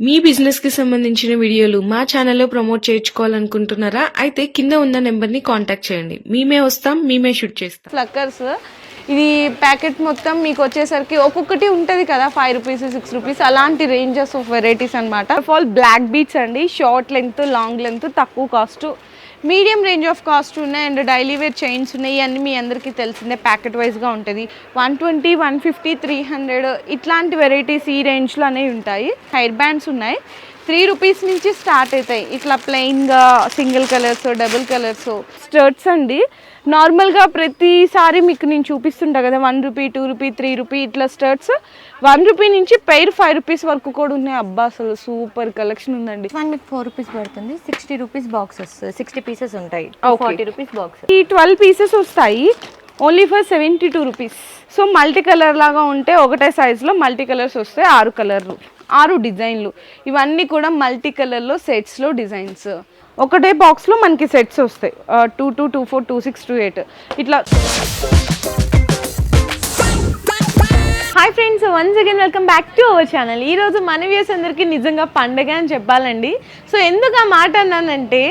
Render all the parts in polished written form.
మీ business కి సంబంధించిన వీడియోలు మా ఛానల్లో ప్రమోట్ చేయించుకోవాలనుకుంటున్నారా? అయితే కింద ఉన్న నెంబర్ ని కాంటాక్ట్ చేయండి. మేమే వస్తాం, మేమే షూట్ చేస్తాం. ఫ్లక్కర్స్ ఇది ప్యాకెట్ మొత్తం మీకు వచ్చేసరికి ఒక్కొక్కటి ఉంటుంది కదా, 5 రూపీస్ 6 రూపీస్ అలాంటి రేంజెస్ ఆఫ్ వెరైటీస్ అనమాట. First of all black beads అండి, షార్ట్ లెంత్ లాంగ్ లెంత్ తక్కువ cost, medium range of cost ఉన్నాయి. అండ్ డైలీ వేర్ చైన్స్ ఉన్నాయి. అన్నీ మీ అందరికీ తెలిసిందే, ప్యాకెట్ వైజ్గా ఉంటుంది. 120, 150, 300 ఇట్లాంటి వెరైటీస్ ఈ రేంజ్లో అనేవి ఉంటాయి. హెయిర్ బ్యాండ్స్ ఉన్నాయి, 3 రూపీస్ నుంచి స్టార్ట్ అవుతాయి. ఇట్లా ప్లెయిన్గా సింగిల్ కలర్స్, డబుల్ కలర్స్. స్టర్ట్స్ అండి, నార్మల్గా ప్రతిసారి మీకు నేను చూపిస్తుంటా కదా, 1 రూపీ, 2 రూపీ, 3 రూపీ ఇట్లా స్టర్ట్స్ 1 రూపీ నుంచి పెయిర్ 5 రూపీస్ వరకు కూడా ఉన్నాయి. అబ్బా అసలు సూపర్ కలెక్షన్ ఉందండి. మీకు 4 రూపీస్ పడుతుంది. 60 రూపీస్ బాక్సెస్, 60 పీసెస్ ఉంటాయి. 40 రూపీస్ బాక్స్. ఈ 12 పీసెస్ వస్తాయి only for 72 rupees. So multi colour లాగా ఉంటే ఒకటే సైజులో మల్టీ కలర్స్ వస్తాయి. 6 కలర్లు, 6 డిజైన్లు. ఇవన్నీ కూడా మల్టీ కలర్లో సెట్స్లో డిజైన్స్. ఒకటే బాక్స్లో మనకి సెట్స్ వస్తాయి. 2 2, 2 4, 2 6, 2 8 ఇట్లా. Hi friends, once again welcome back to our channel. ఈరోజు మన వ్యూస్ అందరికీ నిజంగా పండగ అని చెప్పాలండి. సో ఎందుకు ఆ మాట అన్నానంటే,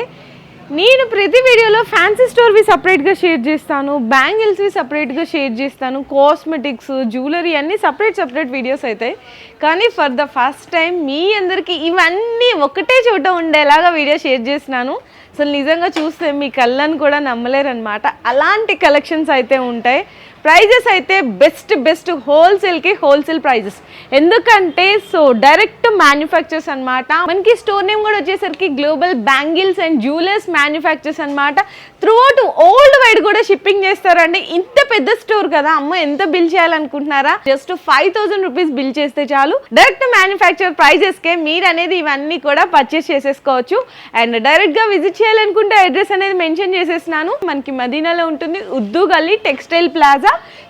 నేను ప్రతి వీడియోలో ఫ్యాన్సీ స్టోర్వి సపరేట్గా షేర్ చేస్తాను, బ్యాంగిల్స్వి సపరేట్గా షేర్ చేస్తాను, కాస్మెటిక్స్, జ్యువెలరీ అన్నీ సపరేట్ వీడియోస్ అవుతాయి. కానీ ఫర్ ద ఫస్ట్ టైం మీ అందరికీ ఇవన్నీ ఒకటే చోట ఉండేలాగా వీడియో షేర్ చేస్తున్నాను. అసలు నిజంగా చూస్తే మీ కళ్ళను కూడా నమ్మలేరనమాట. అలాంటి కలెక్షన్స్ అయితే ఉంటాయి. ప్రైజెస్ అయితే బెస్ట్ హోల్సేల్కి హోల్సేల్ ప్రైజెస్. ఎందుకంటే సో డైరెక్ట్ మ్యానుఫ్యాక్చర్స్ అనమాట. మనకి స్టోర్ నేమ్ కూడా వచ్చేసరికి global bangles and jewellers manufacturers అనమాట. త్రూ అవుట్ వరల్డ్ వైడ్ కూడా షిప్పింగ్ చేస్తారండి. ఇంత పెద్ద స్టోర్ కదా, అమ్మ ఎంత బిల్ చేయాలనుకుంటున్నారా? జస్ట్ 5000 రూపీస్ బిల్ చేస్తే చాలు, డైరెక్ట్ మ్యానుఫ్యాక్చర్ ప్రైజెస్కే మీరు అనేది ఇవన్నీ కూడా పర్చేస్ చేసేసుకోవచ్చు. అండ్ డైరెక్ట్గా విజిట్ చేయాలనుకుంటే అడ్రస్ అనేది మెన్షన్ చేసేసినాను. మనకి మదీనాలో ఉంటుంది, ఉర్దూ గల్లీ, టెక్స్టైల్ ప్లాజా,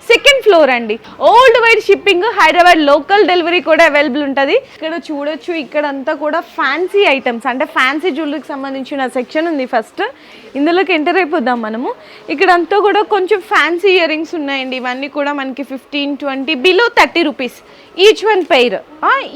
2nd ఫ్లోర్ అండి. World wide shipping, Hyderabad local delivery కూడా అవైలబుల్ ఉంటుంది. ఇక్కడ చూడొచ్చు, ఇక్కడ అంతా కూడా ఫ్యాన్సీ ఐటమ్స్ అంటే ఫ్యాన్సీ జ్యువెలరీకి సంబంధించిన సెక్షన్ ఉంది. ఫస్ట్ ఇందులోకి ఎంటర్ అయిపోదాం మనము. ఇక్కడ అంతా కూడా కొంచెం ఫ్యాన్సీ ఇయర్ రింగ్స్ ఉన్నాయండి. ఇవన్నీ కూడా మనకి 15, 20 below 30 rupees each one pair.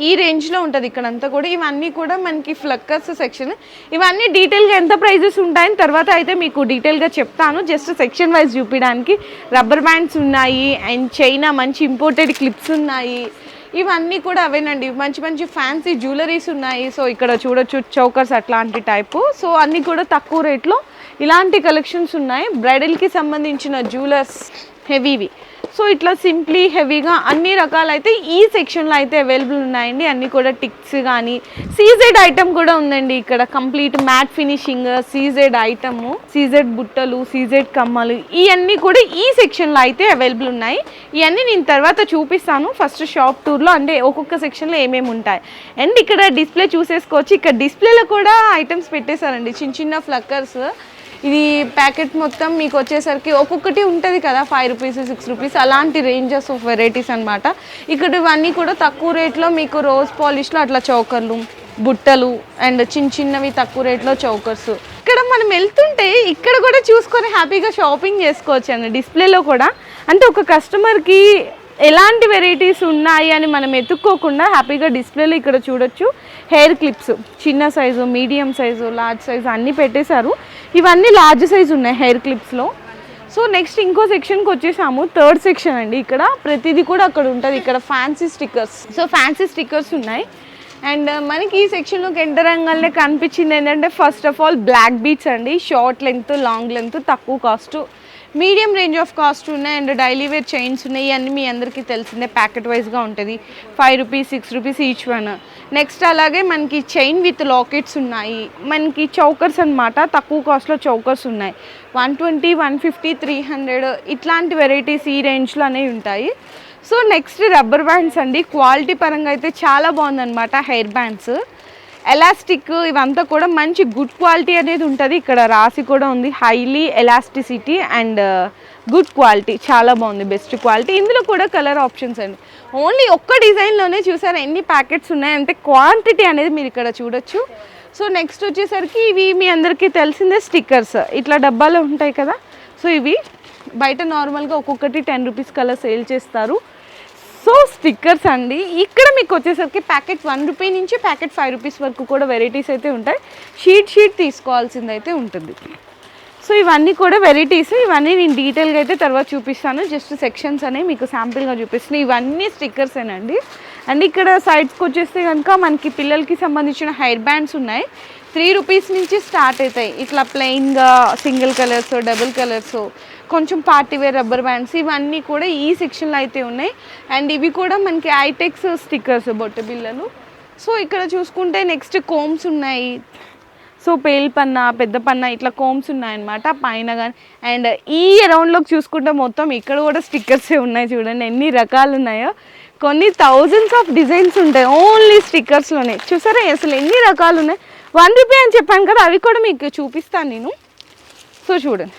ఈ రేంజ్లో ఉంటుంది ఇక్కడ అంతా కూడా. ఇవన్నీ కూడా మనకి ఫ్లక్కర్స్ సెక్షన్. ఇవన్నీ డీటెయిల్గా ఎంత ప్రైజెస్ ఉంటాయని తర్వాత అయితే మీకు డీటెయిల్గా చెప్తాను. జస్ట్ సెక్షన్ వైజ్ చూపించడానికి. రబ్బర్ బ్యాండ్స్ ఉన్నాయి అండ్ చైనా మంచి ఇంపోర్టెడ్ క్లిప్స్ ఉన్నాయి. ఇవన్నీ కూడా అవేనండి. మంచి ఫ్యాన్సీ జ్యువెలరీస్ ఉన్నాయి. సో ఇక్కడ చూడొచ్చు, చౌకర్స్ అట్లాంటి టైపు. సో అన్నీ కూడా తక్కువ రేట్లో ఇలాంటి కలెక్షన్స్ ఉన్నాయి. బ్రైడల్కి సంబంధించిన జ్యువెలర్స్ హెవీవి. సో ఇట్లా సింప్లీ హెవీగా అన్ని రకాలైతే ఈ సెక్షన్లో అయితే అవైలబుల్ ఉన్నాయండి. అన్నీ కూడా టిక్స్ కానీ, సీజెడ్ ఐటమ్ కూడా ఉందండి ఇక్కడ. Complete matte finishing CZ item, CZ బుట్టలు, సీజెడ్ కమ్మలు, ఇవన్నీ కూడా ఈ సెక్షన్లో అయితే అవైలబుల్ ఉన్నాయి. ఇవన్నీ నేను తర్వాత చూపిస్తాను ఫస్ట్ షాప్ టూర్లో, అంటే ఒక్కొక్క సెక్షన్లో ఏమేమి ఉంటాయి. అండ్ ఇక్కడ డిస్ప్లే చూసేసుకోవచ్చు. ఇక్కడ డిస్ప్లేలో కూడా ఐటమ్స్ పెట్టేశారండి, చిన్న ఫ్లక్కర్స్. ఇది ప్యాకెట్ మొత్తం మీకు వచ్చేసరికి ఒక్కొక్కటి ఉంటుంది కదా, 5 రూపీస్ 6 రూపీస్ అలాంటి రేంజెస్ ఆఫ్ వెరైటీస్ అనమాట. ఇక్కడ ఇవన్నీ కూడా తక్కువ రేట్లో మీకు రోజ్ పాలిష్లో అట్లా చౌకర్లు, బుట్టలు అండ్ చిన్నవి తక్కువ రేట్లో చౌకర్స్. ఇక్కడ మనం వెళ్తుంటే ఇక్కడ కూడా చూసుకొని హ్యాపీగా షాపింగ్ చేసుకోవచ్చు అండి. డిస్ప్లేలో కూడా అంటే ఒక కస్టమర్కి ఎలాంటి వెరైటీస్ ఉన్నాయి అని మనం ఎత్తుక్కోకుండా హ్యాపీగా డిస్ప్లేలో ఇక్కడ చూడొచ్చు. హెయిర్ క్లిప్స్ చిన్న size, medium size, large size అన్నీ పెట్టేశారు. ఇవన్నీ లార్జ్ సైజు ఉన్నాయి హెయిర్ క్లిప్స్లో. సో నెక్స్ట్ ఇంకో సెక్షన్కి వచ్చేసాము, 3rd సెక్షన్ అండి. ఇక్కడ ప్రతిదీ కూడా అక్కడ ఉంటుంది. ఇక్కడ fancy stickers, so fancy stickers ఉన్నాయి. అండ్ మనకి ఈ సెక్షన్లోకి ఎంటర్ అవ్వగానే కనిపించింది ఏంటంటే, first of all black beads అండి. షార్ట్ లెంత్, లాంగ్ లెంత్, తక్కువ cost, medium range of cost ఉన్నాయి. అండ్ డైలీ వేర్ చైన్స్ ఉన్నాయి. అన్నీ మీ అందరికీ తెలిసిందే, ప్యాకెట్ వైజ్గా ఉంటుంది. 5 rupees 6 rupees each one. Next అలాగే మనకి చైన్ విత్ లాకెట్స్ ఉన్నాయి. మనకి చౌకర్స్ అనమాట, తక్కువ కాస్ట్లో చౌకర్స్ ఉన్నాయి. 120, 150, 300 ఇట్లాంటి వెరైటీస్ ఈ రేంజ్లో అనేవి ఉంటాయి. సో నెక్స్ట్ రబ్బర్ బ్యాండ్స్ అండి. క్వాలిటీ పరంగా అయితే చాలా బాగుందన్నమాట. హెయిర్ బ్యాండ్స్, ఎలాస్టిక్, ఇవంతా కూడా మంచి గుడ్ క్వాలిటీ అనేది ఉంటుంది. ఇక్కడ రాసి కూడా ఉంది, highly elasticity and good quality, చాలా బాగుంది, బెస్ట్ క్వాలిటీ. ఇందులో కూడా కలర్ ఆప్షన్స్ అండి. ఓన్లీ ఒక్క డిజైన్లోనే చూసారు ఎన్ని ప్యాకెట్స్ ఉన్నాయి అంటే క్వాంటిటీ అనేది మీరు ఇక్కడ చూడొచ్చు. సో నెక్స్ట్ వచ్చేసరికి ఇవి మీ అందరికీ తెలిసిందే స్టిక్కర్స్. ఇట్లా డబ్బాలో ఉంటాయి కదా, సో ఇవి బయట నార్మల్గా ఒక్కొక్కటి 10 రూపీస్ కల్లా సేల్ చేస్తారు. సో స్టిక్కర్స్ అండి. ఇక్కడ మీకు వచ్చేసరికి ప్యాకెట్ 1 రూపీ నుంచి ప్యాకెట్ 5 రూపీస్ వరకు కూడా వెరైటీస్ అయితే ఉంటాయి. షీట్ తీసుకోవాల్సింది అయితే ఉంటుంది. సో ఇవన్నీ కూడా వెరైటీస్. ఇవన్నీ నేను డీటెయిల్గా అయితే తర్వాత చూపిస్తాను. జస్ట్ సెక్షన్స్ అనేవి మీకు శాంపిల్గా చూపిస్తున్నాను. ఇవన్నీ స్టిక్కర్సేనండి. అండ్ ఇక్కడ సైడ్స్కి వచ్చేస్తే కనుక మనకి పిల్లలకి సంబంధించిన హెయిర్ బ్యాండ్స్ ఉన్నాయి. 3 రూపీస్ నుంచి స్టార్ట్ అవుతాయి. ఇట్లా ప్లెయిన్గా సింగిల్ కలర్స్, డబుల్ కలర్స్, కొంచెం పార్టీ వేర్ రబ్బర్ బ్యాండ్స్, ఇవన్నీ కూడా ఈ సెక్షన్లో అయితే ఉన్నాయి. అండ్ ఇవి కూడా మనకి ఐటెక్స్ స్టిక్కర్స్, బొట్టు బిళ్ళలు. సో ఇక్కడ చూసుకుంటే నెక్స్ట్ కోమ్స్ ఉన్నాయి. సో పేల్ పన్న, పెద్ద పన్న, ఇట్లా కోమ్స్ ఉన్నాయన్నమాట పైన కానీ. అండ్ ఈ అరౌండ్లోకి చూసుకుంటే మొత్తం ఇక్కడ కూడా స్టిక్కర్సే ఉన్నాయి. చూడండి ఎన్ని రకాలు ఉన్నాయో. కొన్ని థౌజండ్స్ ఆఫ్ డిజైన్స్ ఉంటాయి ఓన్లీ స్టిక్కర్స్లోనే. చూసారా అసలు ఎన్ని రకాలు ఉన్నాయి. 1 రూపీ అని చెప్పాను కదా, అవి కూడా మీకు చూపిస్తాను నేను. సో చూడండి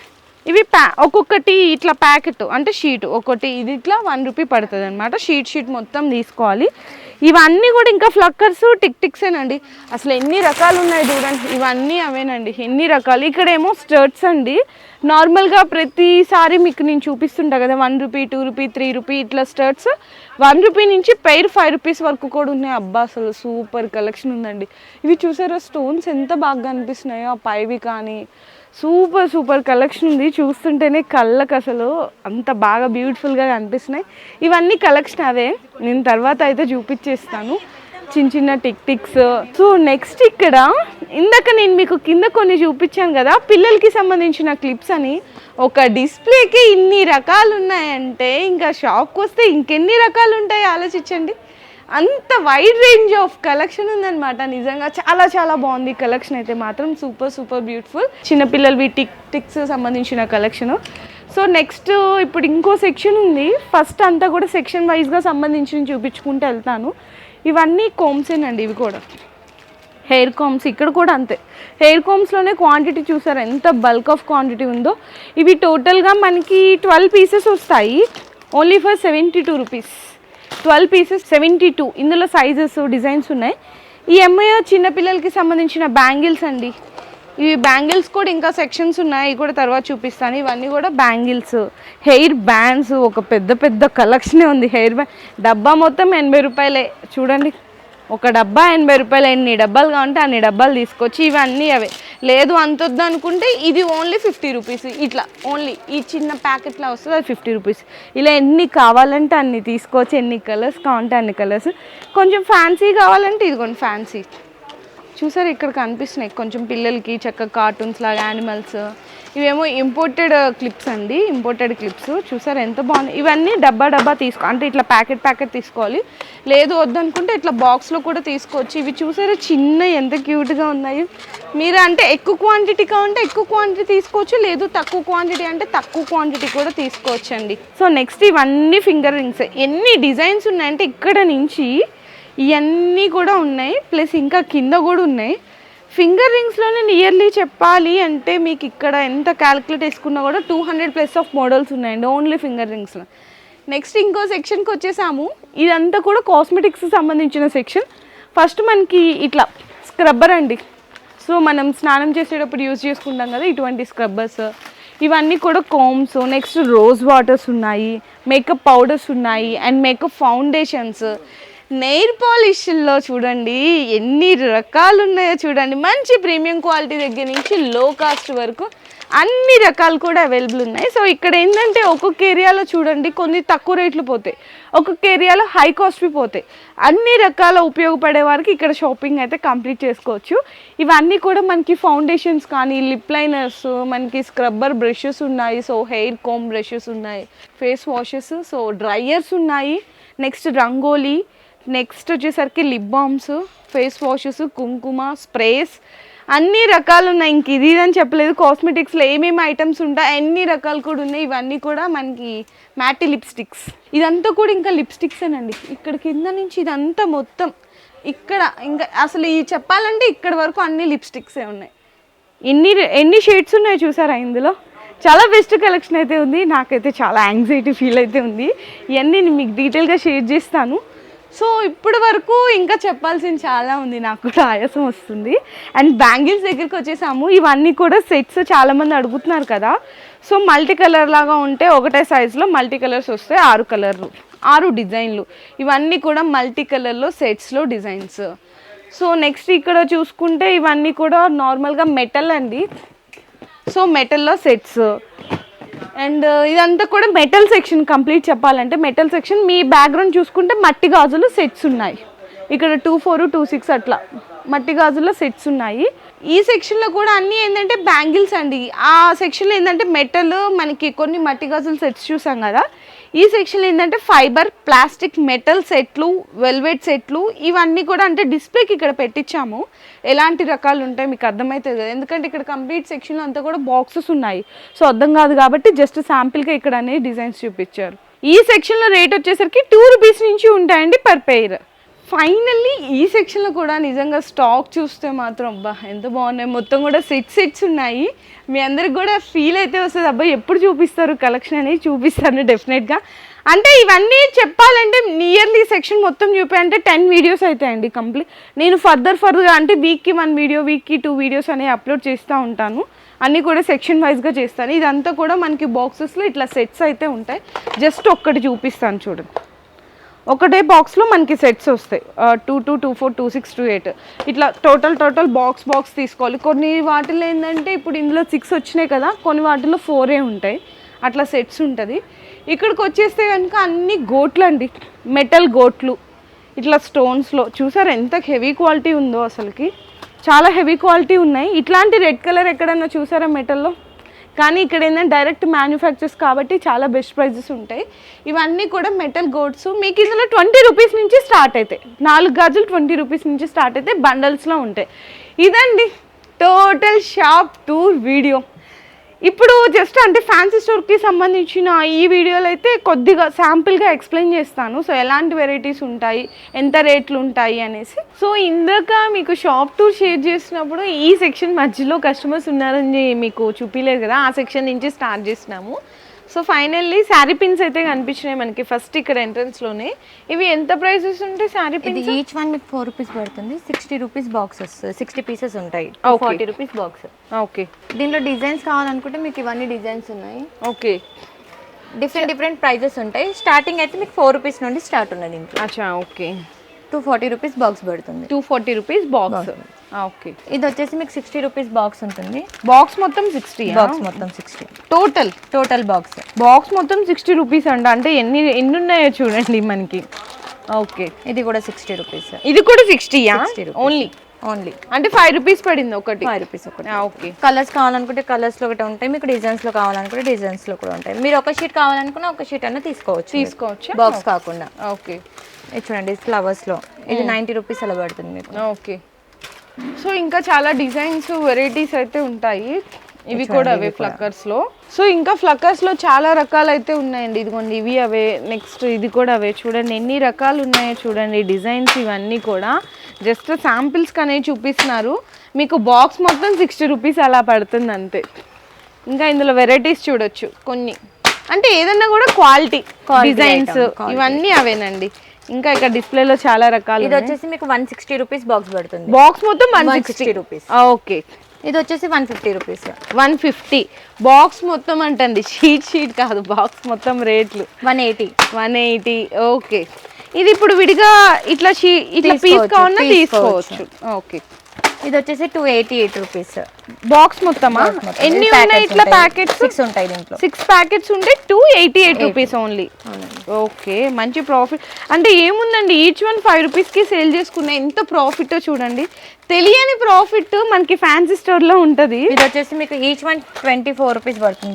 ఇవి ఒక్కొక్కటి ఇట్లా ప్యాకెట్ అంటే షీట్ ఒకటి, ఇది ఇట్లా 1 రూపీ పడుతుంది అనమాట. షీట్ మొత్తం తీసుకోవాలి. ఇవన్నీ కూడా ఇంకా ఫ్లక్కర్స్, టిక్సేనండి. అసలు ఎన్ని రకాలు ఉన్నాయి చూడండి. ఇవన్నీ అవేనండి, ఎన్ని రకాలు. ఇక్కడేమో స్టర్ట్స్ అండి. నార్మల్గా ప్రతిసారి మీకు నేను చూపిస్తుంటా కదా 1 రూపీ, 2 రూపీ, 3 రూపీ ఇట్లా స్టర్ట్స్. 1 రూపీ నుంచి పెయిర్ 5 రూపీస్ వరకు కూడా ఉన్నాయి. అబ్బా అసలు సూపర్ కలెక్షన్ ఉందండి. ఇవి చూసారా స్టోన్స్ ఎంత బాగా అనిపిస్తున్నాయో, ఆ పైవి కానీ సూపర్ కలెక్షన్ ఉంది. చూస్తుంటేనే కళ్ళకు అసలు అంత బాగా బ్యూటిఫుల్గా అనిపిస్తున్నాయి. ఇవన్నీ కలెక్షన్ అవే, నేను తర్వాత అయితే చూపించేస్తాను. చిన్న టిక్స్. సో నెక్స్ట్ ఇక్కడ ఇందాక నేను మీకు కింద కొన్ని చూపించాను కదా పిల్లలకి సంబంధించిన క్లిప్స్ అని. ఒక డిస్ప్లేకి ఇన్ని రకాలు ఉన్నాయంటే ఇంకా షాప్కి వస్తే ఇంకెన్ని రకాలు ఉంటాయి ఆలోచించండి. అంత వైడ్ రేంజ్ ఆఫ్ కలెక్షన్ ఉందన్నమాట. నిజంగా చాలా బాగుంది కలెక్షన్ అయితే మాత్రం. Super beautiful. చిన్నపిల్లలవి టిక్స్ సంబంధించిన కలెక్షన్. సో నెక్స్ట్ ఇప్పుడు ఇంకో సెక్షన్ ఉంది. ఫస్ట్ అంతా కూడా సెక్షన్ వైజ్గా సంబంధించి చూపించుకుంటూ వెళ్తాను. ఇవన్నీ కోమ్సేనండి. ఇవి కూడా హెయిర్ కోమ్స్. ఇక్కడ కూడా అంతే. హెయిర్ కోమ్స్లోనే క్వాంటిటీ చూసారా ఎంత బల్క్ ఆఫ్ క్వాంటిటీ ఉందో. ఇవి టోటల్గా మనకి 12 పీసెస్ వస్తాయి. Only for 72 rupees. 12 పీసెస్ 72. ఇందులో సైజెస్, డిజైన్స్ ఉన్నాయి. ఈ ఎంఐఓ చిన్నపిల్లలకి సంబంధించిన బ్యాంగిల్స్ అండి. ఇవి బ్యాంగిల్స్ కూడా ఇంకా సెక్షన్స్ ఉన్నాయి, కూడా తర్వాత చూపిస్తాను. ఇవన్నీ కూడా బ్యాంగిల్స్, హెయిర్ బ్యాండ్స్, ఒక పెద్ద కలెక్షనే ఉంది. హెయిర్ బ్యాండ్ డబ్బా మొత్తం 80 రూపాయలే. చూడండి ఒక డబ్బా 80 రూపాయలు. ఎన్ని డబ్బాలు కావాలంటే అన్ని డబ్బాలు తీసుకొచ్చి ఇవన్నీ అవే. లేదు అంత వద్దు అనుకుంటే ఇది ఓన్లీ 50 రూపీస్. ఇట్లా ఓన్లీ ఈ చిన్న ప్యాకెట్లో వస్తుంది, అది 50 రూపీస్. ఇలా ఎన్ని కావాలంటే అన్ని తీసుకోవచ్చు. ఎన్ని కలర్స్ కావాలంటే అన్ని కలర్స్. కొంచెం ఫ్యాన్సీ కావాలంటే ఇదిగోండి ఫ్యాన్సీ. చూసారు ఇక్కడ కనిపిస్తున్నాయి కొంచెం పిల్లలకి చక్కగా కార్టూన్స్ లాగా యానిమల్స్. ఇవేమో ఇంపోర్టెడ్ క్లిప్స్ అండి. ఇంపోర్టెడ్ క్లిప్స్ చూసారు ఎంత బాగుంది. ఇవన్నీ డబ్బా తీసుకో అంటే ఇట్లా ప్యాకెట్ తీసుకోవాలి. లేదు వద్దనుకుంటే ఇట్లా బాక్స్లో కూడా తీసుకోవచ్చు. ఇవి చూసారు చిన్న ఎంత క్యూట్గా ఉన్నాయి. మీరు అంటే ఎక్కువ క్వాంటిటీ కావాలంటే ఎక్కువ క్వాంటిటీ తీసుకోవచ్చు. లేదు తక్కువ క్వాంటిటీ అంటే తక్కువ క్వాంటిటీ కూడా తీసుకోవచ్చు అండి. సో నెక్స్ట్ ఇవన్నీ ఫింగర్ రింగ్స్. ఎన్ని డిజైన్స్ ఉన్నాయంటే ఇక్కడ నుంచి ఇవన్నీ కూడా ఉన్నాయి. ప్లస్ ఇంకా కింద కూడా ఉన్నాయి. ఫింగర్ రింగ్స్లోనే నియర్లీ చెప్పాలి అంటే మీకు ఇక్కడ ఎంత క్యాలిక్యులేట్ వేసుకున్నా కూడా 200+ ఆఫ్ మోడల్స్ ఉన్నాయండి ఓన్లీ ఫింగర్ రింగ్స్లో. నెక్స్ట్ ఇంకో సెక్షన్కి వచ్చేసాము. ఇదంతా కూడా కాస్మెటిక్స్ సంబంధించిన సెక్షన్. ఫస్ట్ మనకి ఇట్లా స్క్రబ్బర్ అండి. సో మనం స్నానం చేసేటప్పుడు యూజ్ చేసుకుంటాం కదా ఇటువంటి స్క్రబ్బర్స్. ఇవన్నీ కూడా కోమ్స్. నెక్స్ట్ రోజ్ వాటర్స్ ఉన్నాయి, మేకప్ పౌడర్స్ ఉన్నాయి, అండ్ మేకప్ ఫౌండేషన్స్. నెయిల్ పాలిష్లో చూడండి ఎన్ని రకాలు ఉన్నాయో చూడండి. మంచి ప్రీమియం క్వాలిటీ దగ్గర నుంచి లో కాస్ట్ వరకు అన్ని రకాలు కూడా అవైలబుల్ ఉన్నాయి. సో ఇక్కడ ఏంటంటే ఒక్కొక్క ఏరియాలో చూడండి కొన్ని తక్కువ రేట్లు పోతాయి, ఒక్కొక్క ఏరియాలో హై కాస్ట్వి పోతాయి. అన్ని రకాల ఉపయోగపడే వారికి ఇక్కడ షాపింగ్ అయితే కంప్లీట్ చేసుకోవచ్చు. ఇవన్నీ కూడా మనకి ఫౌండేషన్స్ కానీ, లిప్ లైనర్స్, మనకి స్క్రబ్బర్ బ్రషెస్ ఉన్నాయి. సో హెయిర్ కోమ్ బ్రషెస్ ఉన్నాయి, ఫేస్ వాషెస్, సో డ్రైయర్స్ ఉన్నాయి. నెక్స్ట్ రంగోలీ, నెక్స్ట్ వచ్చేసరికి లిప్ బామ్స్, ఫేస్ వాషెస్, కుంకుమ, స్ప్రేస్, అన్ని రకాలు ఉన్నాయి. ఇంక ఇది అని చెప్పలేదు. కాస్మెటిక్స్లో ఏమేమి ఐటమ్స్ ఉంటాయి అన్ని రకాలు కూడా ఉన్నాయి. ఇవన్నీ కూడా మనకి మ్యాటి లిప్స్టిక్స్. ఇదంతా కూడా ఇంకా లిప్స్టిక్సేనండి. ఇక్కడ కింద నుంచి ఇదంతా మొత్తం ఇక్కడ ఇంకా అసలు ఈ చెప్పాలంటే ఇక్కడ వరకు అన్ని లిప్స్టిక్సే ఉన్నాయి. ఎన్ని షేడ్స్ ఉన్నాయో చూసారా ఇందులో. చాలా బెస్ట్ కలెక్షన్ అయితే ఉంది. నాకైతే చాలా యాంగ్జైటీ ఫీల్ అయితే ఉంది. ఇవన్నీ నేను మీకు డీటెయిల్గా షేర్ చేస్తాను. సో ఇప్పటి వరకు ఇంకా చెప్పాల్సింది చాలా ఉంది, నాకు కూడా ఆయాసం వస్తుంది. అండ్ బ్యాంగిల్స్ దగ్గరికి వచ్చేసాము. ఇవన్నీ కూడా సెట్స్ చాలామంది అడుగుతున్నారు కదా. సో మల్టీ కలర్ లాగా ఉంటే ఒకటే సైజులో మల్టీ కలర్స్ వస్తాయి. 6 కలర్లు 6 డిజైన్లు. ఇవన్నీ కూడా మల్టీ కలర్లో సెట్స్లో డిజైన్స్. సో నెక్స్ట్ ఇక్కడ చూసుకుంటే ఇవన్నీ కూడా నార్మల్గా మెటల్ అండి. సో మెటల్లో సెట్స్ అండ్ ఇదంతా కూడా మెటల్ సెక్షన్. కంప్లీట్ చెప్పాలంటే మెటల్ సెక్షన్. మీ బ్యాక్గ్రౌండ్ చూసుకుంటే మట్టి గాజులు సెట్స్ ఉన్నాయి. ఇక్కడ 2, 4, 2, 6 అట్లా మట్టి గాజుల్లో సెట్స్ ఉన్నాయి. ఈ సెక్షన్లో కూడా అన్నీ ఏంటంటే బ్యాంగిల్స్ అండి. ఆ సెక్షన్లో ఏంటంటే మెటల్, మనకి కొన్ని మట్టి గాజులు సెట్స్ చూసాం కదా. ఈ సెక్షన్లో ఏంటంటే ఫైబర్, ప్లాస్టిక్, మెటల్ సెట్లు, వెల్వెట్ సెట్లు, ఇవన్నీ కూడా అంటే డిస్ప్లేకి ఇక్కడ పెట్టించాము. ఎలాంటి రకాలు ఉంటాయి మీకు అర్థమవుతుంది కదా, ఎందుకంటే ఇక్కడ కంప్లీట్ సెక్షన్లో అంతా కూడా బాక్సెస్ ఉన్నాయి. సో అర్థం కాదు కాబట్టి జస్ట్ శాంపిల్గా ఇక్కడ అనేది డిజైన్స్ చూపించారు. ఈ సెక్షన్లో రేట్ వచ్చేసరికి 2 రూపీస్ నుంచి ఉంటాయండి పర్ పెయిర్. ఫైనల్లీ ఈ సెక్షన్లో కూడా నిజంగా స్టాక్ చూస్తే మాత్రం అబ్బా ఎంత బాగున్నాయి. మొత్తం కూడా సెట్స్ ఉన్నాయి. మీ అందరికి కూడా ఫీల్ అయితే వస్తుంది, అబ్బాయి ఎప్పుడు చూపిస్తారు కలెక్షన్ అనేది. చూపిస్తాను డెఫినెట్గా. అంటే ఇవన్నీ చెప్పాలంటే నియర్లీ సెక్షన్ మొత్తం చూపాయంటే 10 వీడియోస్ అవుతాయండి కంప్లీట్. నేను ఫర్దర్గా అంటే వీక్కి 1 వీడియో, వీక్కి 2 వీడియోస్ అనేవి అప్లోడ్ చేస్తూ ఉంటాను. అన్నీ కూడా సెక్షన్ వైజ్గా చేస్తాను. ఇదంతా కూడా మనకి బాక్సెస్లో ఇట్లా సెట్స్ అయితే ఉంటాయి. జస్ట్ ఒక్కటి చూపిస్తాను చూడండి. ఒకటే బాక్స్లో మనకి సెట్స్ వస్తాయి. 2, 2, 2, 4, 2, 6, 2, 8 ఇట్లా టోటల్ బాక్స్ తీసుకోవాలి. కొన్ని వాటిల్లో ఏంటంటే ఇప్పుడు ఇందులో 6 వచ్చినాయి కదా, కొన్ని వాటిల్లో 4 ఉంటాయి. అట్లా సెట్స్ ఉంటుంది. ఇక్కడికి వచ్చేస్తే కనుక అన్ని గోట్లు అండి, మెటల్ గోట్లు ఇట్లా స్టోన్స్లో. చూసారు ఎంత హెవీ క్వాలిటీ ఉందో, అసలుకి చాలా హెవీ క్వాలిటీ ఉన్నాయి. ఇట్లాంటి రెడ్ కలర్ ఎక్కడన్నా చూసారా మెటల్లో? కానీ ఇక్కడ ఏంటంటే డైరెక్ట్ మ్యానుఫ్యాక్చర్స్ కాబట్టి చాలా బెస్ట్ ప్రైజెస్ ఉంటాయి. ఇవన్నీ కూడా మెటల్ గోడ్స్. మీకు ఇందులో 20 రూపీస్ నుంచి స్టార్ట్ అవుతాయి. 4 గాజులు 20 రూపీస్ నుంచి స్టార్ట్ అయితే బండల్స్లో ఉంటాయి. ఇదండి టోటల్ షాప్ టూర్ వీడియో. ఇప్పుడు జస్ట్ అంటే ఫ్యాన్సీ స్టోర్కి సంబంధించిన ఈ వీడియోలో అయితే కొద్దిగా శాంపిల్గా ఎక్స్ప్లెయిన్ చేస్తాను. సో ఎలాంటి వెరైటీస్ ఉంటాయి, ఎంత రేట్లు ఉంటాయి అనేసి. సో ఇందాక మీకు షాప్ టూర్ షేర్ చేసినప్పుడు ఈ సెక్షన్ మధ్యలో కస్టమర్స్ ఉన్నారని మీకు చూపించలేదు కదా, ఆ సెక్షన్ నుంచి స్టార్ట్ చేసినాము. సో ఫైనల్లీ శారీ పిన్స్ అయితే కనిపించినాయి మనకి ఫస్ట్ ఇక్కడ ఎంట్రన్స్లోనే. ఇవి ఎంత ప్రైసెస్ ఉంటాయి శారీ పిన్స్? ఈచ్ వన్ మీకు 4 రూపీస్ పడుతుంది. 60 రూపీస్ బాక్సెస్, 60 పీసెస్ ఉంటాయి. 40 రూపీస్ బాక్స్. ఓకే. దీంట్లో డిజైన్స్ కావాలనుకుంటే మీకు ఇవన్నీ డిజైన్స్ ఉన్నాయి. ఓకే. డిఫరెంట్ ప్రైజెస్ ఉంటాయి. స్టార్టింగ్ అయితే మీకు 4 రూపీస్ నుండి స్టార్ట్ ఉన్నది దీంట్లో. అచ్చా ఓకే. 240 రూపీస్ బాక్స్ పడుతుంది. 240 రూపీస్ బాక్స్. ఓకే. ఇది వచ్చేసి మీకు 60 రూపీస్ బాక్స్ ఉంటుంది. బాక్స్ మొత్తం 60. బాక్స్ మొత్తం 60 టోటల్ బాక్స్ మొత్తం 60 రూపీస్ అంట. అంటే ఎన్ని ఉన్నాయో చూడండి మనకి. ఓకే. ఇది కూడా 60 రూపీస్. ఇది కూడా 60 ఓన్లీ అంటే 5 రూపీస్ పడింది ఒకటి. 5 రూపీస్ ఒకటి. ఓకే. కలర్స్ కలర్స్ కావాలనుకుంటే కలర్స్ లో ఒకటి ఉంటాయి. మీకు డిజైన్స్ లో కావాలనుకుంటే డిజైన్స్ లో కూడా ఉంటాయి. మీరు ఒక షీట్ కావాలనుకున్నా ఒక షీట్ అన్న తీసుకోవచ్చు బాక్స్ కాకుండా. ఓకే. ఇది చూడండి ఫ్లవర్స్ లో ఇది 90 రూపీస్ అలా పడుతుంది మీకు. ఓకే. సో ఇంకా చాలా డిజైన్స్ వెరైటీస్ అయితే ఉంటాయి. ఇవి కూడా అవే ఫ్లక్కర్స్ లో. సో ఇంకా ఫ్లక్కర్స్ లో చాలా రకాలు అయితే ఉన్నాయండి. ఇదిగోండి ఇవి అవే, నెక్స్ట్ ఇది కూడా అవే. చూడండి ఎన్ని రకాలు ఉన్నాయో చూడండి డిజైన్స్. ఇవన్నీ కూడా జస్ట్ శాంపిల్స్ అనేవి చూపిస్తున్నారు. మీకు బాక్స్ మొత్తం 60 రూపీస్ అలా పడుతుంది అంతే. ఇంకా ఇందులో వెరైటీస్ చూడొచ్చు కొన్ని. అంటే ఏదన్నా కూడా క్వాలిటీ డిజైన్స్ ఇవన్నీ అవేనండి. ఇంకా ఇక్కడ డిస్ప్లేలో చాలా రకాలు. ఇది వచ్చేసి మీకు 160 రూపీస్ బాక్స్ పడుతుంది. బాక్స్ మొత్తం 160 రూపీస్. ఓకే. ఇది వచ్చేసి 150 రూపీస్. 150 బాక్స్ మొత్తం అంటండి, షీట్ కాదు, బాక్స్ మొత్తం రేట్లు 180. ఓకే. ఇది ఇప్పుడు విడిగా ఇట్లా పీస్ కావాలన్నా తీసుకోవచ్చు. ఓకే. ఇది వచ్చేసి 288 రూపీస్ బాక్స్ మొత్తమా? ఎన్ని ఉన్నాయి ఇట్లా ప్యాకెట్స్? 6 ఉంటాయి దీంట్లో. 6 ప్యాకెట్స్ ఉంటే 288 రూపీస్ ఓన్లీ. ఓకే. మంచి ప్రాఫిట్. అంటే ఏముందండి, ఈచ్ వన్ 5 రూపీస్కి సేల్ చేసుకున్న ఎంత ప్రాఫిట్ చూడండి. తెలియని ప్రాఫిట్ మనకి ఫ్యాన్సీ స్టోర్ లో ఉంటది. ఇది వచ్చేసి మీకు ఈచ్ వన్ 24 రూపీస్ పడుతుంది.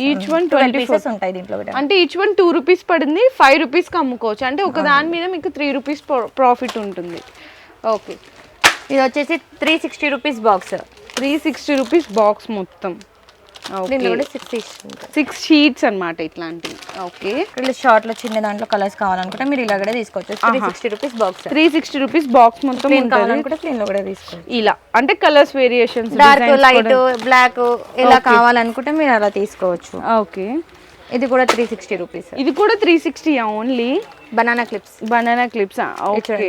ఈచ్ వన్ 24 ఉంటాయి దీంట్లో. అంటే ఈచ్ వన్ 2 రూపీస్ పడింది, 5 రూపీస్కి అమ్ముకోవచ్చు. అంటే ఒక దాని మీద మీకు 3 రూపీస్ ప్రాఫిట్ ఉంటుంది. ఓకే. ఇది వచ్చేసి 360 రూపీస్ బాక్స్. 360 రూపీస్ బాక్స్ మొత్తం. దీంట్లో కూడా 6 షీట్స్ అన్నమాట ఇట్లాంటివి. ఓకే. ఇట్లా షార్ట్ లో చిన్న దాంట్లో కలర్స్ కావాలనుకుంటే మీరు ఇలా కూడా తీసుకోవచ్చు. 360 రూపీస్ బాక్స్. 360 రూపీస్ బాక్స్ మొత్తం కావాలనుకుంటే ప్లేన్ లో కూడా తీసుకోవచ్చు. ఇలా అంటే colours variations, dark, light, black ఇలా కావాలనుకుంటే మీరు అలా తీసుకోవచ్చు. ఓకే. ఇది కూడా 360 రూపీస్. ఇది కూడా 360 only. Banana clips. Okay.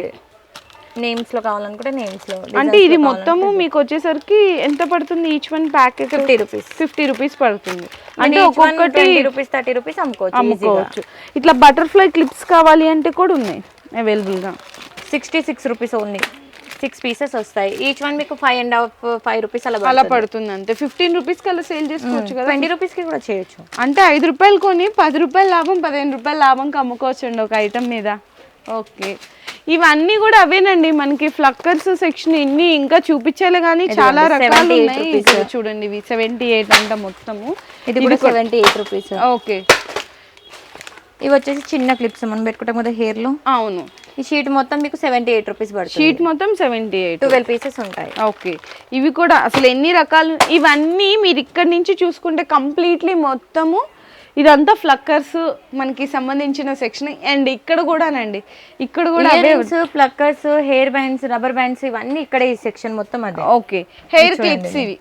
Names లో కావాలనుకుంటే నేమ్స్ లో. అంటే ఇది మొత్తము మీకు వచ్చేసరికి ఎంత పడుతుంది each one packet? 50 rupees. 50 rupees పడుతుంది. అంటే ఒక్కొక్కటి 20 రూపీస్ 30 రూపీస్ అమ్ముకోవచ్చు. ఇట్లా బటర్ఫ్లై క్లిప్స్ కావాలి అంటే కూడా ఉన్నాయి అవైలబుల్ గా. 66 రూపీస్ ఓన్లీ. 6 పీసెస్ వస్తాయి. ఈచ్ వన్ మీకు 5.5 రూపీస్ అలా పడుతుంది అంతే. 15 రూపీస్ కల్లా సేల్ చేసుకోవచ్చు కదా. 20 రూపీస్ కి కూడా చేయొచ్చు. అంటే 5 రూపాయలు కొని 10 రూపాయలు లాభం 15 రూపాయలు లాభంకి అమ్ముకోవచ్చు అండి ఒక ఐటమ్ మీద. ఓకే, ఇవన్నీ కూడా అవేనండి మనకి ఫ్లక్కర్స్ సెక్షన్. ఇన్ని ఇంకా చూపించాలి కానీ చాలా రకాలు ఉన్నాయి. ఇక్కడ చూడండి ఇవి 78 అంట మొత్తము. ఇది కూడా 78 రూపీస్. ఓకే, ఇవి వచ్చేసి చిన్న క్లిప్స్ మనం పెట్టుకుంటాం కదా హెయిర్ లో. అవును, ఈ షీట్ మొత్తం మీకు 78 రూపీస్ పడుతుంది. షీట్ మొత్తం 78, 12 పీసెస్ ఉంటాయి. ఓకే, ఇవి కూడా అసలు ఎన్ని రకాలు. ఇవన్నీ మీరు ఇక్కడ నుంచి చూసుకుంటే కంప్లీట్లీ మొత్తము ఇదంతా ఫ్లక్కర్స్ మనకి సంబంధించిన సెక్షన్. అండ్ ఇక్కడ కూడానండి, ఇక్కడ కూడా ఫ్లక్కర్స్, హెయిర్ బ్యాండ్స్, రబ్బర్ బ్యాండ్స్ ఇవన్నీ ఇక్కడ ఈ సెక్షన్ మొత్తం అదే. ఓకే, హెయిర్ క్లిప్స్ ఇవి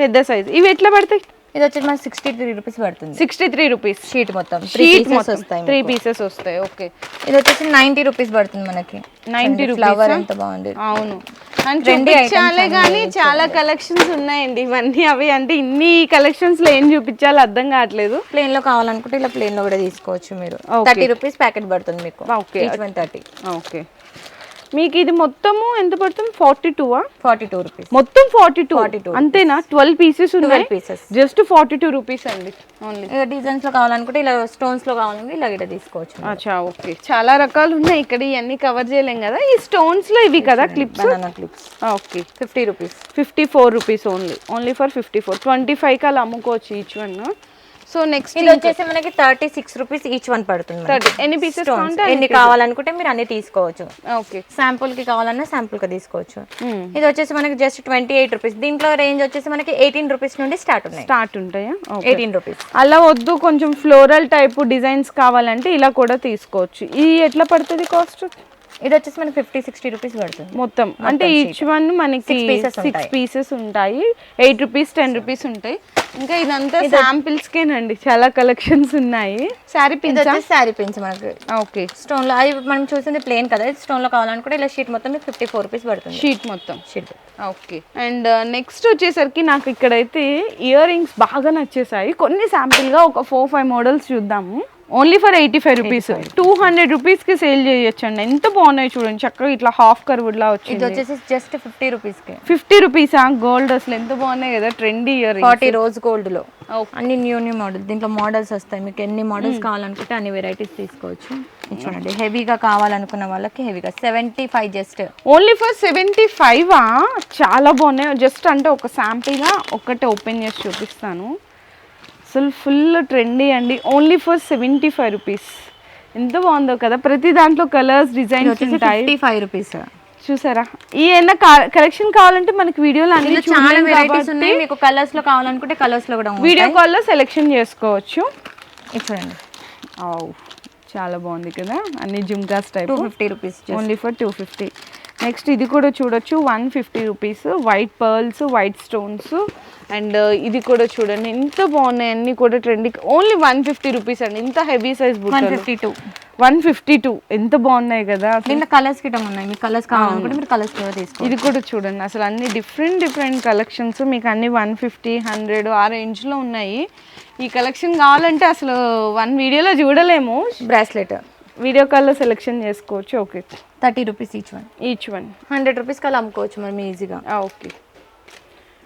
పెద్ద సైజ్. ఇవి ఎట్లా పడతాయి? ఇది వచ్చేసి మనకి 63 రూపీస్ పడుతుంది. 63 రూపీస్ షీట్ మొత్తం. 3 పీసెస్ వస్తాయి. ఓకే, ఇది వచ్చేసి 90 రూపీస్ పడుతుంది మనకి. 90 రూపీస్. ఫ్లవర్ ఎంత బాగుంది. అవును, చూపించాలే కానీ చాలా కలెక్షన్స్ ఉన్నాయండి. ఇవన్నీ అవి అంటే ఇన్ని కలెక్షన్స్ లో ఏం చూపించాలో అర్థం కావట్లేదు. ప్లేన్ లో కావాలనుకుంటే ఇలా ప్లేన్ లో కూడా తీసుకోవచ్చు మీరు. 30 రూపీస్ ప్యాకెట్ పడుతుంది మీకు. ఓకే, 30. ఓకే, మీకు ఇది మొత్తము ఎంత పడుతుంది? 42 రూపీస్ మొత్తం. 42 అంతేనా? 12 పీసెస్ ఉన్నాయి. జస్ట్ 42 రూపీస్ అండి ఓన్లీ. డిజైన్స్ లో కావాలనుకుంటే ఇలా, స్టోన్స్ లో కావాలనుకుంటే ఇలా గిట్ట తీసుకోవచ్చు. అచ్చా, ఓకే, చాలా రకాలు ఉన్నాయి ఇక్కడ. ఇవన్నీ కవర్ చేయలేం కదా. ఈ స్టోన్స్ లో ఇవి కదా clips. Banana clips. Okay, 50 rupees. 54 rupees only for 54. 25 కి అలా అమ్ముకోవచ్చు ఈచ్ వన్. సో నెక్స్ట్ ఇది వచ్చేసి మనకి 36 రూపీస్ ఈచ్ వన్ పడుతుంది. ఎన్ని పీసెస్ ఎన్ని కావాలనుకుంటే మీరు అన్ని తీసుకోవచ్చు. ఓకే, శాంపుల్ కి కావాలన్నా శాంపుల్ కి తీసుకోవచ్చు. ఇది వచ్చేసి మనకి జస్ట్ 28 రూపీస్. దీంట్లో రేంజ్ వచ్చేసి మనకి 18 రూపీస్ నుండి స్టార్ట్ ఉంటాయా? 18 రూపీస్. అలా వద్దు కొంచెం ఫ్లోరల్ టైప్ డిజైన్స్ కావాలంటే ఇలా కూడా తీసుకోవచ్చు. ఇది ఎట్లా పడుతుంది కాస్ట్? ఇది వచ్చేసి మనకి 50-60 రూపీస్ పడుతుంది మొత్తం. అంటే ఈచ్ వన్ మనకి 6 పీసెస్ ఉంటాయి. 8 రూపీస్ 10 రూపీస్ ఉంటాయి. ఇంకా ఇదంతా శాంపిల్స్ కేనండి, చాలా కలెక్షన్స్ ఉన్నాయి. శారీ పిన్స్ మనకి. ఓకే, స్టోన్ లో అవి మనం చూసింది ప్లేన్ కదా. స్టోన్ లో కావాలనుకుంటే ఇలా షీట్ మొత్తం 54 రూపీస్ పడుతుంది. షీట్ మొత్తం. ఓకే, అండ్ నెక్స్ట్ వచ్చేసరికి నాకు ఇక్కడైతే ఇయర్ రింగ్స్ బాగా నచ్చేసాయి. కొన్ని శాంపిల్ గా ఒక 4-5 మోడల్స్ చూద్దాము. Only for 85 rupees. 200 రూపీస్ కి సేల్ చేయొచ్చండి. ఎంత బాగున్నాయి చూడండి, చక్కగా ఇట్లా హాఫ్ కర్వ్డ్ లా వచ్చింది. ఇది వచ్చేసి జస్ట్ 50 రూపీస్ కి. 50 రూపీసా? గోల్డ్ అసలు ఎంత బాగున్నాయి కదా, ట్రెండీ ఇయర్. 40 రోజ్ గోల్డ్ లో అన్ని న్యూ మోడల్. దీంట్లో మోడల్స్ వస్తాయి మీకు. ఎన్ని మోడల్స్ కావాలనుకుంటే అన్ని వెరైటీస్ తీసుకోవచ్చు. చూడండి, హెవీగా కావాలనుకున్న వాళ్ళకి హెవీగా 75 జస్ట్. Only for 75. చాలా బాగున్నాయి. జస్ట్ అంటే ఒక శాంపిల్ గా ఒకటే ఓపెన్ చేసి చూపిస్తాను. అసలు ఫుల్ ట్రెండీ అండి. Only for 75 rupees. ఎంత బాగుందో కదా. ప్రతి దాంట్లో కలర్స్, డిజైన్స్ ఉంటాయి. 55 రూపీస్. చూసారా? ఈ ఏమైనా కలెక్షన్ కావాలంటే మనకి వీడియోలో అన్ని చాలా వెరైటీస్ ఉన్నాయి. మీకు కలర్స్ లో కావాలనుకుంటే కలర్స్ లో కూడా వీడియో కాల్ లో సెలెక్షన్ చేసుకోవచ్చు. చూడండి, చాలా బాగుంది కదా. అన్ని jhumkas type. 250 rupees. Only for 250. Next ఇది కూడా చూడొచ్చు, 150 rupees. White pearls, white stones. And ఇది కూడా చూడండి ఎంత బాగున్నాయి. అన్ని కూడా ట్రెండీ. ఓన్లీ 150 రూపీస్ అండి. ఇంత హెవీ సైజ్ బుట్టలు. 152. ఎంత బాగున్నాయి కదా. దీంట్లో కలర్స్ గిటం ఉన్నాయి. మీకు కలర్స్ కావాలనుకుంటే మీరు కలర్స్ కూడా తీసుకోవచ్చు. ఇది కూడా చూడండి, అసలు అన్ని డిఫరెంట్ కలెక్షన్స్ మీకు అన్ని 150, 100 ఆ రేంజ్ లో ఉన్నాయి. ఈ కలెక్షన్ కావాలంటే అసలు వన్ వీడియోలో చూడలేము. బ్రాస్లెట్ వీడియో కాల్లో సెలెక్షన్ చేసుకోవచ్చు. Okay, 30 rupees each one. 100 rupees కల్లా అమ్ముకోవచ్చు మనం ఈజీగా. ఓకే,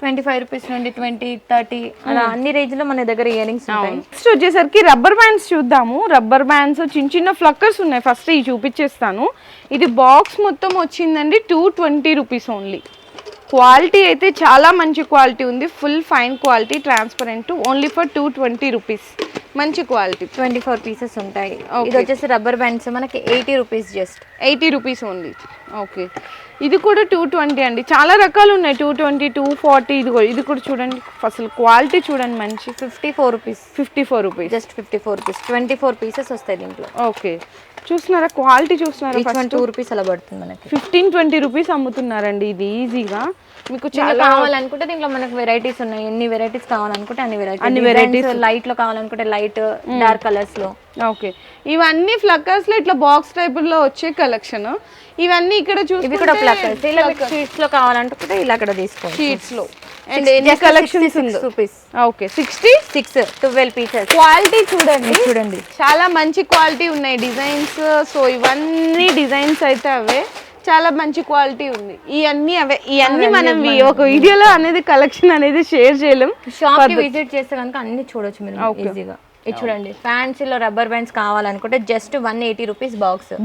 25 రూపీస్ నుండి 20, 30 అలా అన్ని రేంజ్ లో మన దగ్గర ఇయర్ రింగ్స్ ఉంటాయి. నెక్స్ట్ వచ్చేసరికి రబ్బర్ బ్యాండ్స్ చూద్దాము. రబ్బర్ బ్యాండ్స్ చిన్న ఫ్లక్కర్స్ ఉన్నాయి. ఫస్ట్ ఇవి చూపించేస్తాను. ఇది బాక్స్ మొత్తం వచ్చిందండి 220 రూపీస్ ఓన్లీ. క్వాలిటీ అయితే చాలా మంచి క్వాలిటీ ఉంది. Full fine quality, transparent. Only for 220 rupees. మంచి క్వాలిటీ. 24 పీసెస్ ఉంటాయి. ఇది వచ్చేసి రబ్బర్ బ్యాండ్స్ మనకి 80 rupees. Just 80 rupees only. Okay, ఇది కూడా 220 అండి. చాలా రకాలు ఉన్నాయి. 220, 240. ఇది కూడా చూడండి, అసలు క్వాలిటీ చూడండి మంచి. 54 rupees. 54 rupees. Just 54 rupees. 24 pieces వస్తాయి దీంట్లో. ఓకే, చూస్తున్నారా క్వాలిటీ? చూస్తున్నారా? 2 రూపీస్ అలా పడుతుంది మనకి. 15-20 రూపీస్ అమ్ముతున్నారండి ఇది ఈజీగా. మీకు చాలా చాలా కావాలనుకుంటే దీంట్లో మనకు వెరైటీస్ ఉన్నాయి. ఎన్ని వెరైటీస్ కావాలనుకుంటే అన్ని వెరైటీస్. లైట్ లో కావాలనుకుంటే లైట్, డార్క్ కలర్స్ లో. ఓకే, ఇవన్నీ ఫ్లక్కర్స్ లో ఇట్లా బాక్స్ టైప్ లో వచ్చే కలెక్షన్. ఇవన్నీ ఇక్కడ ఇవి కూడా చూసుకుంటే ఫ్లక్కర్స్. ఇలా షీట్స్ లో కావాలనుకుంటే ఇలా అక్కడ తీసుకోవచ్చు. షీట్స్ లో అండ్ ఎన్ని కలెక్షన్స్ ఉందో. రూపీస్. Okay, 66 12 pieces. క్వాలిటీ చూడండి, చూడండి చాలా మంచి క్వాలిటీ ఉన్నాయి డిజైన్స్. సో ఇవన్నీ డిజైన్స్ అయితే అవే, చాలా మంచి క్వాలిటీ ఉంది. ఇవన్నీ అవే, ఇవన్నీ మనం ఒక వీడియోలో అనేది కలెక్షన్ అనేది షేర్ చేయలేం. షాప్ కి విజిట్ చేస్తే కనుక అన్ని చూడొచ్చు మీరు ఈజీగా. ఇది చూడండి, ఫ్యాన్సీలో రబ్బర్ బ్యాండ్స్ కావాలనుకుంటే జస్ట్ 180 రూపీస్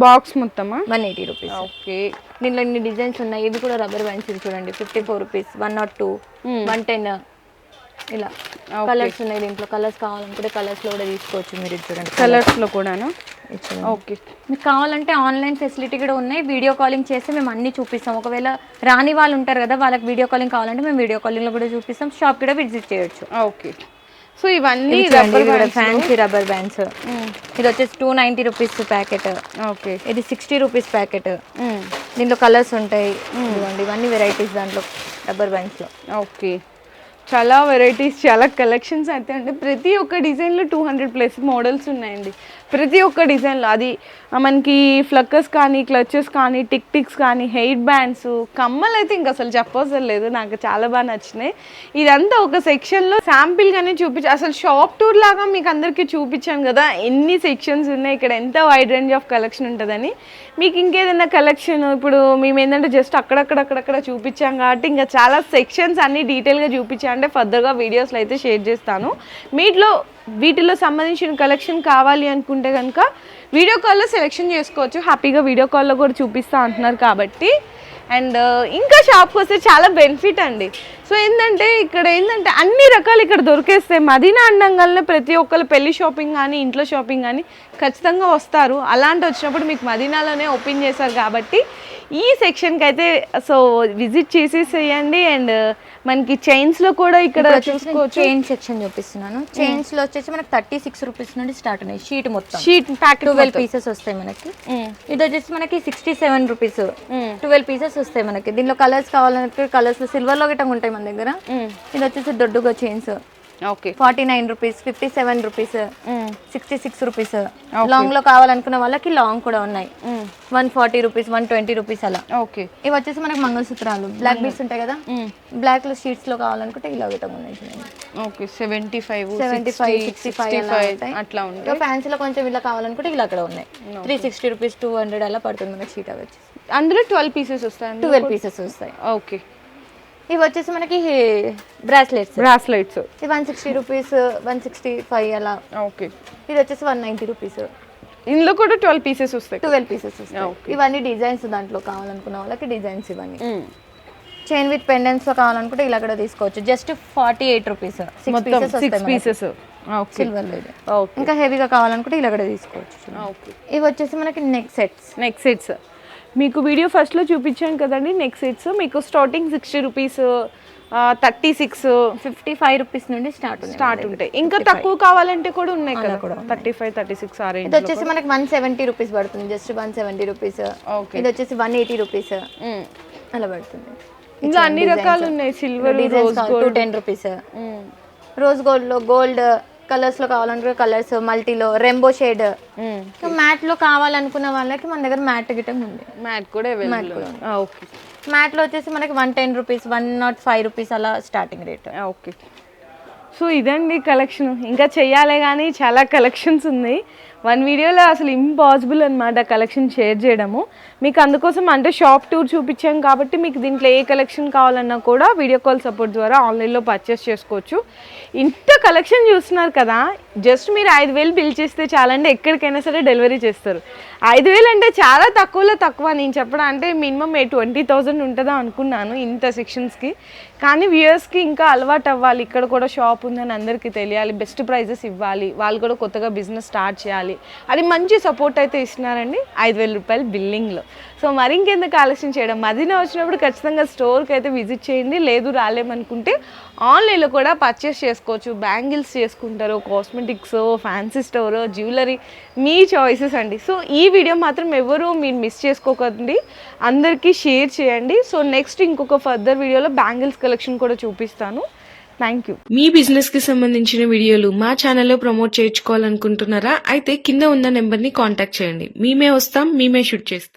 బాక్స్ మొత్తమా 180 రూపీస్. ఓకే, దీంట్లో ఇన్ని డిజైన్స్ ఉన్నాయి. ఇవి కూడా రబ్బర్ బ్యాండ్స్. ఇది చూడండి 54 రూపీస్, 102, 110 ఇలా కలర్స్ ఉన్నాయి. దీంట్లో కలర్స్ కావాలనుకుంటే కలర్స్ లో కూడా తీసుకోవచ్చు మీరు. ఇది చూడండి కలర్స్ లో కూడాను. ఓకే, మీకు కావాలంటే ఆన్లైన్ ఫెసిలిటీ కూడా ఉన్నాయి. వీడియో కాలింగ్ చేస్తే మేము అన్ని చూపిస్తాం. ఒకవేళ రాని వాళ్ళు ఉంటారు కదా, వాళ్ళకి వీడియో కాలింగ్ కావాలంటే మేము వీడియో కాలింగ్ లో కూడా చూపిస్తాం. షాప్ కూడా విజిట్ చేయొచ్చు. ఓకే, సో ఇవన్నీ ఫ్యాన్సీ రబ్బర్ బ్యాండ్స్. ఇది వచ్చేసి 290 రూపీస్ ప్యాకెట్. ఓకే, ఇది 60 రూపీస్ ప్యాకెట్. దీంట్లో కలర్స్ ఉంటాయి. ఇవన్నీ వెరైటీస్ దాంట్లో రబ్బర్ బ్యాండ్స్ లో. ఓకే, చాలా వెరైటీస్, చాలా కలెక్షన్స్ అయితే అండి. ప్రతి ఒక్క డిజైన్లో 200+ మోడల్స్ ఉన్నాయండి. ప్రతి ఒక్క డిజైన్లో అది మనకి ఫ్లక్కర్స్ కానీ, క్లచెస్ కానీ, టిక్స్ కానీ, హెయిర్ బ్యాండ్స్, కమ్మలు అయితే ఇంకా అసలు చెప్పవసరం లేదు. నాకు చాలా బాగా నచ్చినాయి. ఇదంతా ఒక సెక్షన్లో శాంపిల్గానే అసలు షాప్ టూర్ లాగా మీకు అందరికీ చూపించాను కదా ఎన్ని సెక్షన్స్ ఉన్నాయి ఇక్కడ, ఎంత వైడ్ రేంజ్ ఆఫ్ కలెక్షన్ ఉంటుందని. మీకు ఇంకేదైనా కలెక్షన్ ఇప్పుడు మేము ఏంటంటే జస్ట్ అక్కడక్కడ చూపించాం కాబట్టి ఇంకా చాలా సెక్షన్స్ అన్ని డీటెయిల్గా చూపించాలంటే ఫర్దర్గా వీడియోస్లో అయితే షేర్ చేస్తాను. వీటిలో సంబంధించిన కలెక్షన్ కావాలి అనుకుంటే కనుక వీడియో కాల్లో సెలెక్షన్ చేసుకోవచ్చు. హ్యాపీగా వీడియో కాల్లో కూడా చూపిస్తా అంటున్నారు కాబట్టి. అండ్ ఇంకా షాప్కి వస్తే చాలా బెనిఫిట్ అండి. సో ఏంటంటే ఇక్కడ ఏంటంటే అన్ని రకాలు ఇక్కడ దొరికేస్తాయి. మదీనా అండంగానే ప్రతి ఒక్కరు పెళ్లి షాపింగ్ కానీ, ఇంట్లో షాపింగ్ కానీ ఖచ్చితంగా వస్తారు. అలాంటి వచ్చినప్పుడు మీకు మదీనాలోనే ఓపెన్ చేశారు కాబట్టి ఈ సెక్షన్కి అయితే సో విజిట్ చేసేసేయండి. అండ్ మనకి చైన్స్ లో కూడా ఇక్కడ చూసుకోవచ్చు. చైన్ సెక్షన్ చూపిస్తున్నాను. చైన్స్ లో వచ్చేసి మనకి 36 రూపీస్ నుండి స్టార్ట్ ఉన్నాయి. షీట్ మొత్తం, షీట్ ప్యాకెట్ 12 పీసెస్ వస్తాయి మనకి. ఇది వచ్చేసి మనకి 67 రూపీస్, 12 పీసెస్ వస్తాయి మనకి. దీనిలో కలర్స్ కావాలంటే కలర్స్ సిల్వర్ లో గిట్టంగా ఉంటాయి మన దగ్గర. ఇది వచ్చేసి దొడ్డుగా chains. Okay, 49 rupees, 57 rupees, 66 rupees. Long లో కావాలనుకున్న వాళ్ళకి లాంగ్ కూడా ఉన్నాయి. 140 రూపీస్, 120 రూపీస్ అలా. ఓకే, ఇవి వచ్చేసి మనకి మంగళసూత్రాలు, బ్లాక్ బీడ్స్ ఉంటాయి కదా, బ్లాక్ లో షీట్స్ లో కావాలనుకుంటే ఇలా గిట్టంగా ఉన్నాయి. ఓకే, 75, 65 అట్లా ఉంటాయి. ఫ్యాన్సీలో కొంచెం ఇలా కావాలనుకుంటే ఇలా అక్కడ ఉన్నాయి. 360 రూపీస్, 200 అలా పడుతుంది మనకి షీట్. అవి వచ్చేసి అందులో 12 పీసెస్ వస్తాయి. 12 పీసెస్ వస్తాయి. ఓకే, ఇవి వచ్చేసి మనకి బ్రాస్లెట్స్. ఇది 160 రూపీస్, 165 అలా. ఓకే, ఇది వచ్చేసి 190 రూపీస్. ఇందులో కూడా 12 పీసెస్ వస్తాయి. 12 పీసెస్ వస్తాయి. ఇవన్నీ డిజైన్స్, దాంట్లో కావాలనుకున్న వాళ్ళకి డిజైన్స్. ఇవన్నీ చైన్ విత్ పెండెంట్స్ లో కావాలనుకుంటే ఇలా కూడా తీసుకోవచ్చు. జస్ట్ 48 రూపీస్, 6 పీసెస్ సిల్వర్ లో. ఇంకా హెవీగా కావాలనుకుంటే ఇలా కూడా తీసుకోవచ్చు. ఇవి వచ్చేసి మనకి నెక్ సెట్స్. మీకు వీడియో ఫస్ట్లో చూపించాను కదండి నెక్ సెట్స్. మీకు స్టార్టింగ్ 60 రూపీస్, 36, 55 రూపీస్ నుండి స్టార్ట్ ఉంటాయి. ఇంకా తక్కువ కావాలంటే కూడా ఉన్నాయి కదా, 35, 36 ఆ రేంజ్. ఇది వచ్చేసి మనకి 170 రూపీస్ పడుతుంది. Just 170 rupees. ఇది వచ్చేసి 180 రూపీస్ అలా పడుతుంది. ఇంకా అన్ని రకాలు ఉన్నాయి. Silver, rose gold 210 rupees. Rose gold లో గోల్డ్ కలర్స్ లో కావాలనుకున్న కలర్స్, మల్టీలో రెయిన్బో షేడ్. మ్యాట్ లో కావాలనుకున్న వాళ్ళకి మన దగ్గర మ్యాట్ గిటం ఉంది. మ్యాట్ కూడా అవైలబుల్. ఓకే, మ్యాట్ లో వచ్చేసి మనకి 110 రూపీస్, 105 రూపీస్ అలా స్టార్టింగ్ రేట్. ఓకే, సో ఇదండి కలెక్షన్. ఇంకా చెయ్యాలి కానీ చాలా కలెక్షన్స్ ఉన్నాయి. వన్ వీడియోలో అసలు ఇంపాసిబుల్ అనమాట కలెక్షన్ షేర్ చేయడము. మీకు అందుకోసం అంటే షాప్ టూర్ చూపించాం కాబట్టి మీకు దీంట్లో ఏ కలెక్షన్ కావాలన్నా కూడా వీడియో కాల్ సపోర్ట్ ద్వారా ఆన్లైన్లో పర్చేస్ చేసుకోవచ్చు. ఇంత కలెక్షన్ చూస్తున్నారు కదా, జస్ట్ మీరు 5,000 బిల్ చేస్తే చాలండి, ఎక్కడికైనా సరే డెలివరీ చేస్తారు. 5,000 అంటే చాలా తక్కువలో తక్కువ. నేను చెప్పడం అంటే మినిమం 20,000 ఉంటుందా అనుకున్నాను ఇంత సెక్షన్స్కి. కానీ వ్యూయర్స్కి ఇంకా అలవాటు అవ్వాలి, ఇక్కడ కూడా షాప్ ఉందని అందరికీ తెలియాలి, బెస్ట్ ప్రైజెస్ ఇవ్వాలి, వాళ్ళు కూడా కొత్తగా బిజినెస్ స్టార్ట్ చేయాలి, అది మంచి సపోర్ట్ అయితే ఇస్తున్నారండి 5,000 రూపాయలు బిల్లింగ్లో. సో మరి ఇంకెందుకు ఆలస్యం చేయడం, మదీనా వచ్చినప్పుడు ఖచ్చితంగా స్టోర్కి అయితే విజిట్ చేయండి. లేదు రాలేమనుకుంటే ఆన్లైన్లో కూడా పర్చేస్ చేసుకోవచ్చు. బ్యాంగిల్స్ చేసుకుంటారు, కాస్మెటిక్స్, ఫ్యాన్సీ స్టోర్, జ్యువెలరీ, మీ చాయిసెస్ అండి. సో ఈ వీడియో మాత్రం ఎవరు మీరు మిస్ చేసుకోకండి, అందరికీ షేర్ చేయండి. సో నెక్స్ట్ ఇంకొక ఫర్దర్ వీడియోలో బ్యాంగిల్స్ కలెక్షన్ కూడా చూపిస్తాను. Thank you. మీ బిజినెస్ కి సంబంధించిన వీడియోలు మా ఛానల్లో ప్రమోట్ చేయించుకోవాలనుకుంటున్నారా? అయితే కింద ఉన్న నెంబర్ ని కాంటాక్ట్ చేయండి. మేమే వస్తాం, మేమే షూట్ చేస్తాం.